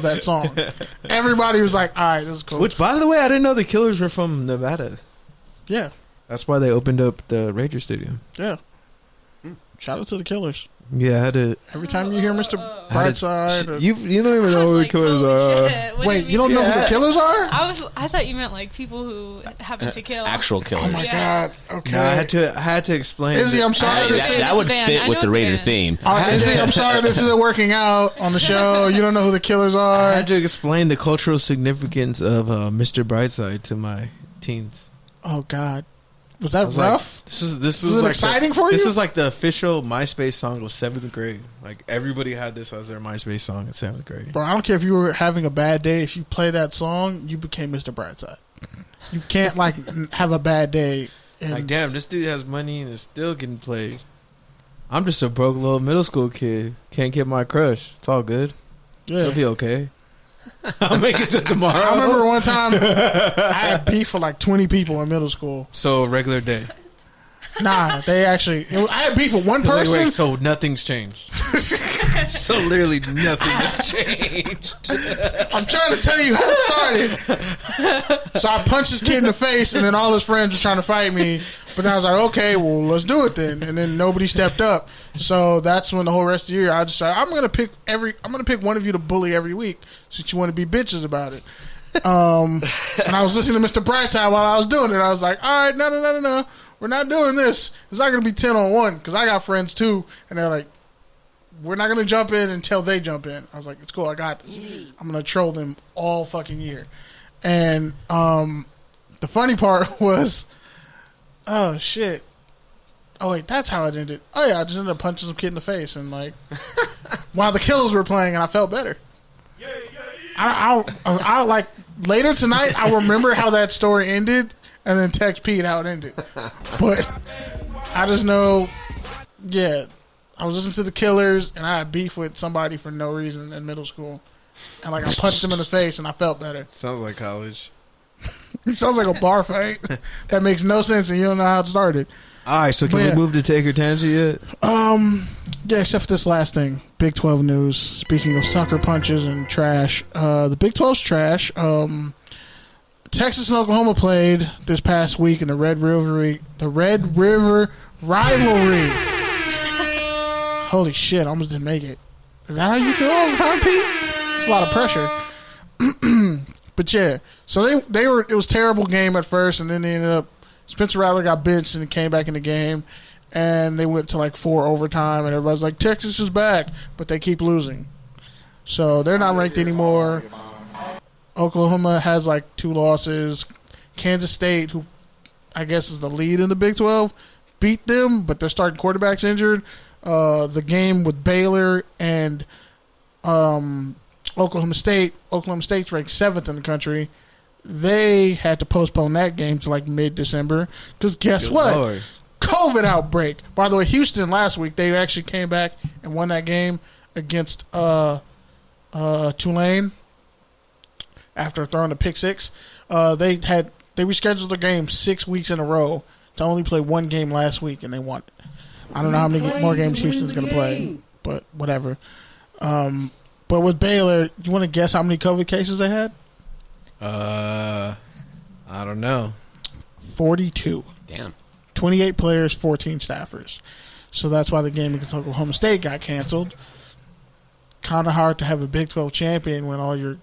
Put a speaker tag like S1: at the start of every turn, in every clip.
S1: that song. Everybody was like, all right, this is cool.
S2: Which, by the way, I didn't know the Killers were from Nevada.
S1: Yeah.
S2: That's why they opened up the Ranger Stadium.
S1: Yeah. Shout out to the Killers.
S2: Yeah, I had to.
S1: Every time you hear Mr. Brightside,
S2: you don't even know who the Killers are.
S1: Wait, you don't know who the Killers are?
S3: I thought you meant like people who happen to kill
S4: actual killers.
S1: Oh my god! Okay,
S2: no, I had to explain.
S1: Izzy, I'm sorry.
S4: That would fit with the Raider theme.
S1: Izzy, I'm sorry. This isn't working out on the show. You don't know who the Killers are.
S2: I had to explain the cultural significance of Mr. Brightside to my teens.
S1: Oh god. Was that rough?
S2: Like, this was
S1: it
S2: like
S1: exciting for you?
S2: This is like the official MySpace song of 7th grade. Like everybody had this as their MySpace song in 7th grade.
S1: Bro, I don't care if you were having a bad day. If you play that song, you became Mr. Brightside. You can't like have a bad day. And
S2: like damn, this dude has money and is still getting played. I'm just a broke little middle school kid. Can't get my crush. It's all good.
S1: Yeah.
S2: It'll be okay. I'll make it to tomorrow.
S1: I remember one time I had beef for like 20 people in middle school.
S2: So a regular day.
S1: Nah, I had beef with one person.
S2: Wait, so nothing's changed. So literally nothing has changed.
S1: I'm trying to tell you how it started. So I punched this kid in the face, and then all his friends were trying to fight me. But then I was like, okay, well, let's do it then. And then nobody stepped up. So that's when the whole rest of the year I decided I'm gonna pick one of you to bully every week since you want to be bitches about it. And I was listening to Mr. Brightside while I was doing it. I was like, all right, no. We're not doing this. It's not going to be 10-on-1 because I got friends too. And they're like, we're not going to jump in until they jump in. I was like, it's cool. I got this. I'm going to troll them all fucking year. And the funny part was, oh, shit. Oh, wait, that's how it ended. Oh, yeah, I just ended up punching some kid in the face. And, like, while the Killers were playing, and I felt better. I like, later tonight, I'll remember how that story ended. And then text Pete how it ended. But I just know, yeah, I was listening to the Killers and I had beef with somebody for no reason in middle school. And like I punched him in the face and I felt better.
S2: Sounds like college.
S1: It sounds like a bar fight. That makes no sense and you don't know how it started.
S2: All right, so can we move to Take or Tangent yet?
S1: Yeah, except for this last thing. Big 12 news. Speaking of sucker punches and trash, the Big 12's trash. Texas and Oklahoma played this past week in the Red River rivalry. Holy shit, I almost didn't make it. Is that how you feel all the time, Pete? It's a lot of pressure. But yeah, so it was a terrible game at first, and then they ended up, Spencer Rattler got benched and he came back in the game, and they went to like 4 overtime, and everybody's like, Texas is back, but they keep losing. So they're not ranked anymore. Oklahoma has like 2 losses. Kansas State, who I guess is the lead in the Big 12, beat them, but their starting quarterback's injured. The game with Baylor and Oklahoma State's ranked 7th in the country. They had to postpone that game to like mid-December because guess what? Lord. COVID outbreak. By the way, Houston last week, they actually came back and won that game against Tulane. After throwing a pick 6, they rescheduled the game 6 weeks in a row to only play 1 game last week, and they won. I don't know how many more games Houston's going to play, but whatever. But with Baylor, you want to guess how many COVID cases they had?
S2: I don't know.
S1: 42.
S4: Damn.
S1: 28 players, 14 staffers. So that's why the game against Oklahoma State got canceled. Kind of hard to have a Big 12 champion when all your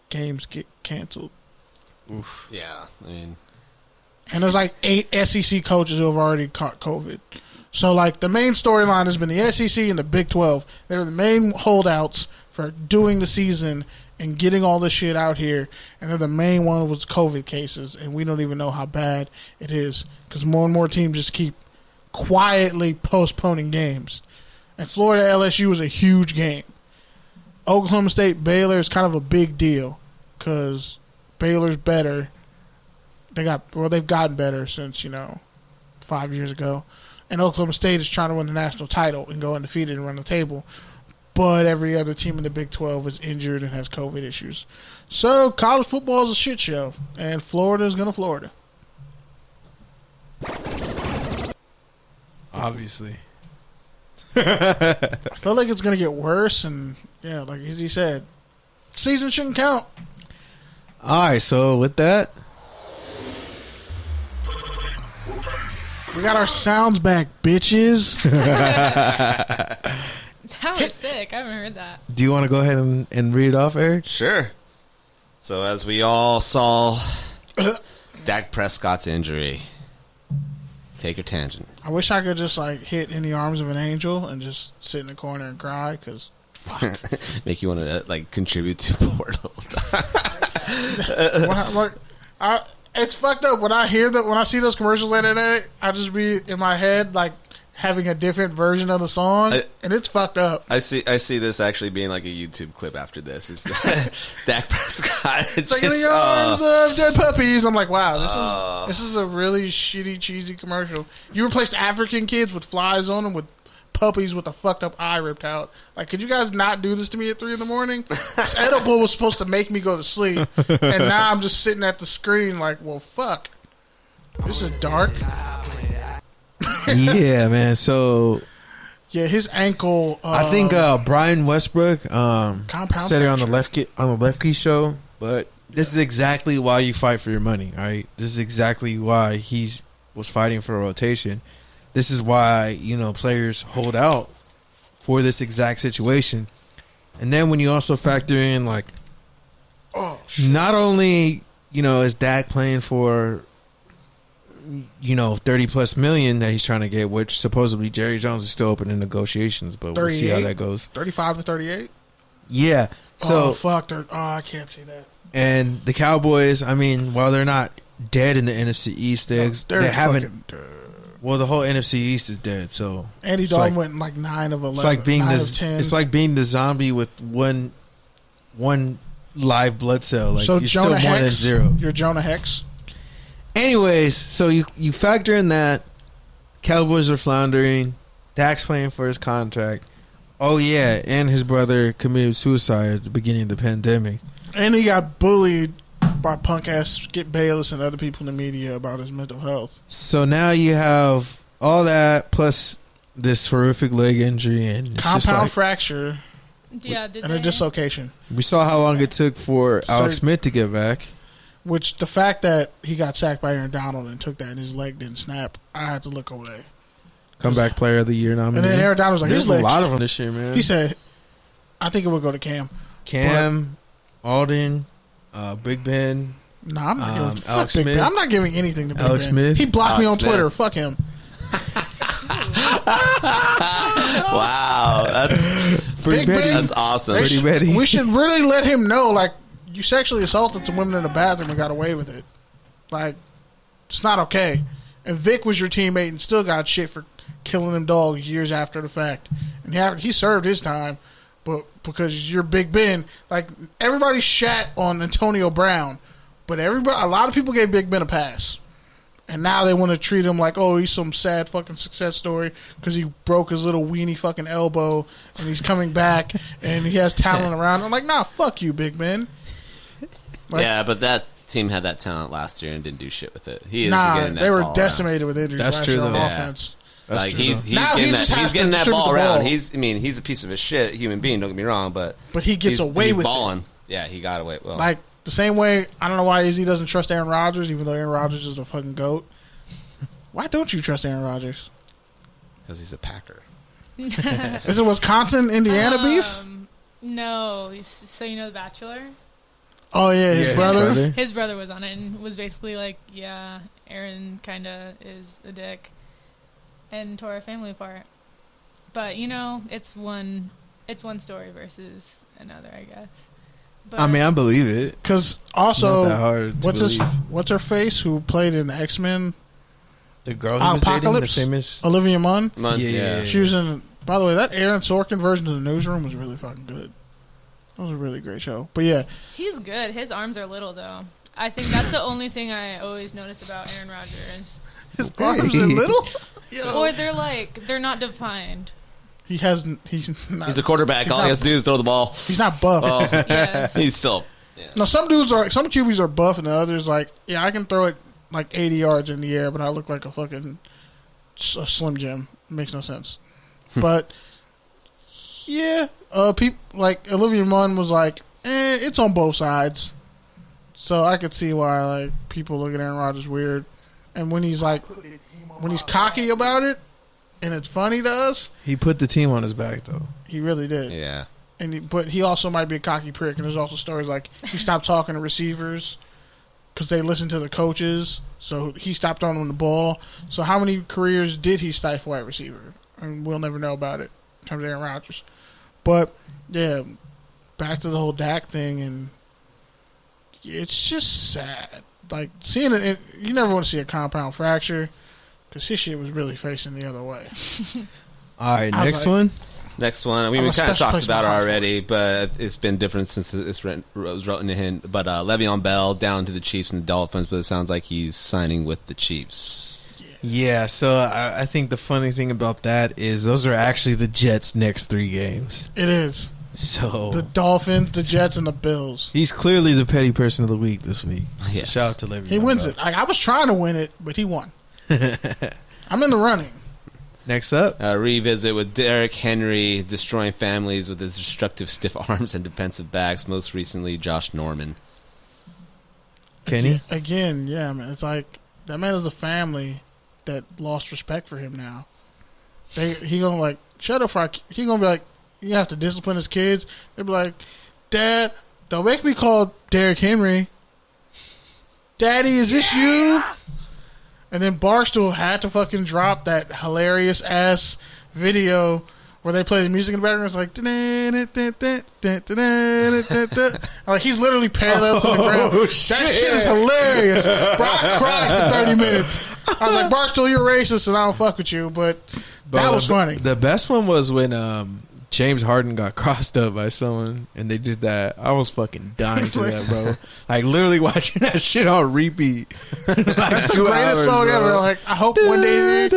S1: games get canceled.
S4: Oof. Yeah, I mean,
S1: and there's like 8 SEC coaches who have already caught COVID. So like the main storyline has been the SEC and the Big 12. They're the main holdouts for doing the season and getting all this shit out here. And they're the main one was COVID cases, and we don't even know how bad it is because more and more teams just keep quietly postponing games. And Florida LSU was a huge game. Oklahoma State Baylor is kind of a big deal because Baylor's better. They've gotten better since 5 years ago, and Oklahoma State is trying to win the national title and go undefeated and run the table. But every other team in the Big 12 is injured and has COVID issues. So college football is a shit show, and Florida is going to Florida.
S2: Obviously.
S1: I feel like it's going to get worse, and yeah, like he said, season shouldn't count.
S2: All right, so with that,
S1: we got our sounds back, bitches.
S3: That was sick. I haven't heard that.
S2: do you want to go ahead and read it off, Eric?
S4: Sure. So as we all saw, Dak Prescott's injury. Take your tangent.
S1: I wish I could just like hit in the arms of an angel and just sit in the corner and cry because fuck.
S4: Make you want to like contribute to Portal.
S1: It's fucked up when I hear that. When I see those commercials later today, I just be in my head like having a different version of the song, and it's fucked up.
S4: I see this actually being like a YouTube clip after this. It's Dak Prescott.
S1: It's like in the arms of dead puppies. I'm like, wow, this is a really shitty, cheesy commercial. You replaced African kids with flies on them with puppies with a fucked up eye ripped out. Like, could you guys not do this to me at 3 a.m? This edible was supposed to make me go to sleep, and now I'm just sitting at the screen like, well, fuck. This is dark.
S2: Yeah, man. So
S1: yeah, his ankle.
S2: I think Brian Westbrook said it on the Lefty show. But this is exactly why you fight for your money. All right, this is exactly why he was fighting for a rotation. This is why players hold out for this exact situation. And then when you also factor in like, not only is Dak playing for 30+ million that he's trying to get, which supposedly Jerry Jones is still open in negotiations, but we'll see how that goes.
S1: 35 to 38.
S2: Yeah. So
S1: fuck. I can't see that.
S2: And the Cowboys, I mean, while they're not dead in the NFC East, they haven't. Well, the whole NFC East is dead. So
S1: Andy Dalton went like 9 of 11.
S2: It's like being
S1: 9 of 10.
S2: It's like being the zombie with one live blood cell. Like,
S1: so
S2: you're
S1: Jonah
S2: still more than
S1: Hex,
S2: 0.
S1: You're Jonah Hex.
S2: Anyways, so you factor in that Cowboys are floundering. Dak's playing for his contract. Oh yeah, and his brother committed suicide at the beginning of the pandemic.
S1: And he got bullied by punk ass Skip Bayless and other people in the media about his mental health.
S2: So now you have all that plus this horrific leg injury and
S1: compound fracture.
S3: Yeah,
S1: a dislocation.
S2: We saw how long it took for Alex Smith to get back.
S1: Which the fact that he got sacked by Aaron Donald and took that and his leg didn't snap, I had to look away.
S2: Comeback player of the year nominee.
S1: And then Aaron Donald was like,
S2: there's a lot of them this year, man.
S1: He said, I think it would go to Cam,
S2: Alden, Big Ben.
S1: No, I'm not giving fuck
S2: Alex
S1: Big
S2: Smith.
S1: Ben. I'm not giving anything to Big
S2: Alex
S1: Ben.
S2: Smith.
S1: He blocked me on
S4: Smith.
S1: Twitter. Fuck him.
S4: Wow, that's
S1: Big Ben.
S4: That's awesome.
S1: We should really let him know, like, you sexually assaulted some women in the bathroom and got away with it. Like, it's not okay. And Vic was your teammate and still got shit for killing them dogs years after the fact. And he served his time, but because you're Big Ben, like, everybody shat on Antonio Brown, but a lot of people gave Big Ben a pass. And now they want to treat him like, oh, he's some sad fucking success story because he broke his little weenie fucking elbow and he's coming back and he has talent around. I'm like, nah, fuck you, Big Ben. Like,
S4: yeah, but that team had that talent last year and didn't do shit with it. He is getting that
S1: they were
S4: ball
S1: decimated with injuries last year on offense.
S4: That's like true, he's
S1: getting
S4: that ball around. He's a piece of a shit human being. Don't get me wrong, but
S1: he gets away with
S4: balling.
S1: It.
S4: Yeah, he got away. Well,
S1: like the same way. I don't know why Izzy doesn't trust Aaron Rodgers, even though Aaron Rodgers is a fucking goat. Why don't you trust Aaron Rodgers?
S4: Because he's a Packer.
S1: Is it Wisconsin Indiana beef?
S3: No. So you know The Bachelor?
S1: Oh yeah, his brother.
S3: His brother was on it and was basically like, yeah, Aaron kind of is a dick and tore our family apart. But it's one story versus another, I guess. But,
S2: I mean, I believe it.
S1: Because also,
S2: not that hard
S1: what's her face who played in X-Men?
S2: The girl who was dating, the famous
S1: Olivia Munn.
S2: Yeah.
S1: She was in. By the way, that Aaron Sorkin version of The Newsroom was really fucking good. That was a really great show. But yeah,
S3: he's good. His arms are little though. I think that's the only thing I always notice about Aaron Rodgers.
S1: His arms are little.
S3: Or they're not defined.
S1: He's not.
S4: He's a quarterback. All he has to do is throw the ball.
S1: He's not buff.
S4: Well,
S3: yes.
S4: He's still. Yeah.
S1: No, some QBs are buff, and the others like, yeah, I can throw it like 80 yards in the air, but I look like a Slim Jim. It makes no sense. But yeah, people like Olivia Munn was like it's on both sides. So I could see why like people look at Aaron Rodgers weird. And when he's cocky about it, and it's funny to us.
S2: He put the team on his back, though.
S1: He really did.
S4: Yeah.
S1: But he also might be a cocky prick. And there's also stories like he stopped talking to receivers because they listened to the coaches. So he stopped throwing them the ball. So how many careers did he stifle at receiver? And we'll never know about it in terms of Aaron Rodgers. But, yeah, back to the whole Dak thing. And it's just sad. Like, seeing it, you never want to see a compound fracture because his shit was really facing the other way.
S2: All right, next one.
S4: Next one. I mean, we kind of talked about it already, but it's been different since it was written to him. But Le'Veon Bell down to the Chiefs and the Dolphins, but it sounds like he's signing with the Chiefs.
S2: Yeah, so I think the funny thing about that is those are actually the Jets' next 3 games.
S1: It is.
S2: So
S1: the Dolphins, the Jets, and the Bills.
S2: He's clearly the petty person of the week this week.
S4: Yes.
S2: So shout out to Le'Veon.
S1: He wins it. I was trying to win it, but he won. I'm in the running.
S2: Next up,
S4: revisit with Derrick Henry destroying families with his destructive stiff arms and defensive backs. Most recently, Josh Norman.
S2: Kenny?
S1: Again, yeah, man. It's like that man has a family that lost respect for him now. He gonna like shut up. He gonna be like, you have to discipline his kids. They be like, Dad, don't make me call Derrick Henry. Daddy, is this you? And then Barstool had to fucking drop that hilarious ass video where they play the music in the background. It's like, like he's literally parallel to the ground. That shit is hilarious. Bro, I cried for 30 minutes. I was like, Barstool, you're racist and I don't fuck with you, but that was funny.
S2: The best one was when James Harden got crossed up by someone and they did that. I was fucking dying to that, bro. Like literally watching that shit on repeat. Like
S1: that's the greatest song ever. Like I hope one day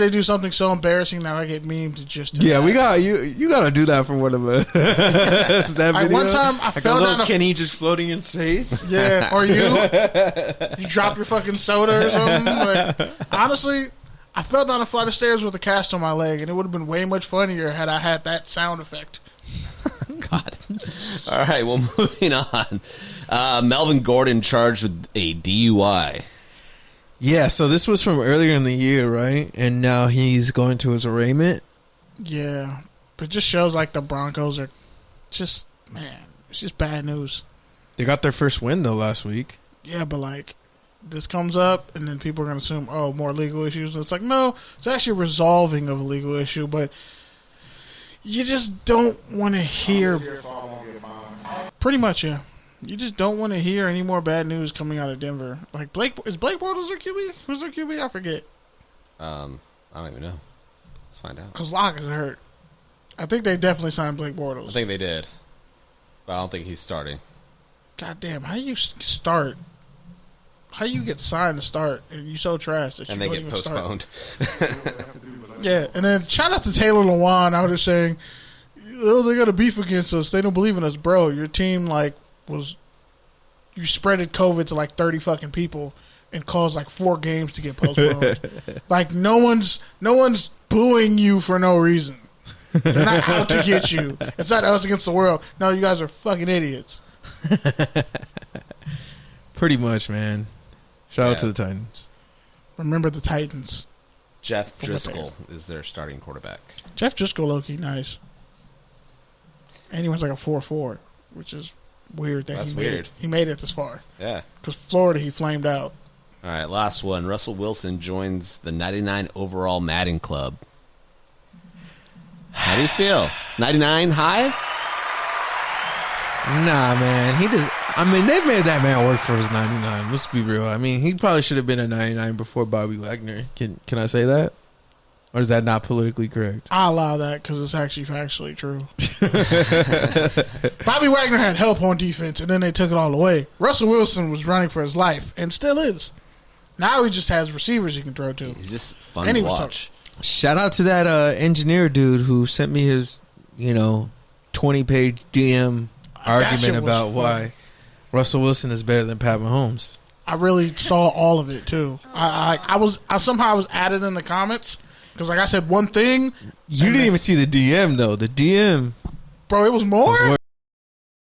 S1: do something so embarrassing that I get memed just to
S2: we got you gotta do that for one of us. That video.
S1: One time I fell down
S2: Kenny just floating in space.
S1: Yeah, or you drop your fucking soda or something. Like, honestly, I fell down a flight of stairs with a cast on my leg, and it would have been way much funnier had I had that sound effect.
S4: God. All right, well, moving on. Melvin Gordon charged with a DUI.
S2: Yeah, so this was from earlier in the year, right? And now he's going to his arraignment.
S1: Yeah, but it just shows like the Broncos are just, man, it's just bad news.
S2: They got their first win, though, last week.
S1: Yeah, but like, this comes up, and then people are going to assume, oh, more legal issues. And it's like, no, it's actually resolving of a legal issue, but you just don't want to hear. Pretty much, yeah. You just don't want to hear any more bad news coming out of Denver. Like, is Blake Bortles their QB? Who's their QB? I forget.
S4: I don't even know. Let's find out.
S1: Because Locke is hurt. I think they definitely signed Blake Bortles.
S4: I think they did. But I don't think he's starting.
S1: God damn, how you start? How you get signed to start and you so trash that
S4: and
S1: you
S4: they get postponed?
S1: Yeah, and then shout out to Taylor Lewan out there saying, "Oh, they got a beef against us. They don't believe in us, bro. Your team you spreaded COVID to like 30 fucking people and caused like 4 games to get postponed. Like no one's booing you for no reason. They're not out to get you. It's not us against the world. No, you guys are fucking idiots."
S2: Pretty much, man. Shout out to the Titans.
S1: Remember the Titans.
S4: Jeff Driscoll is their starting quarterback.
S1: Jeff Driscoll, low-key nice. And he was like a 4.4, which is weird.
S4: That's weird.
S1: He made it this far.
S4: Yeah.
S1: Because Florida, he flamed out.
S4: All right, last one. Russell Wilson joins the 99 overall Madden Club. How do you feel? 99 high?
S2: Nah, man. They've made that man work for his 99. Let's be real. I mean, he probably should have been a 99 before Bobby Wagner. Can I say that? Or is that not politically correct?
S1: I'll allow that because it's actually factually true. Bobby Wagner had help on defense, and then they took it all away. Russell Wilson was running for his life, and still is. Now he just has receivers he can throw to.
S4: He's just fun to watch.
S2: Shout out to that engineer dude who sent me his, 20-page DM argument about why Russell Wilson is better than Pat Mahomes.
S1: I really saw all of it too. I was added in the comments because like I said one thing.
S2: You didn't even see the DM though. The DM
S1: Bro, it was more?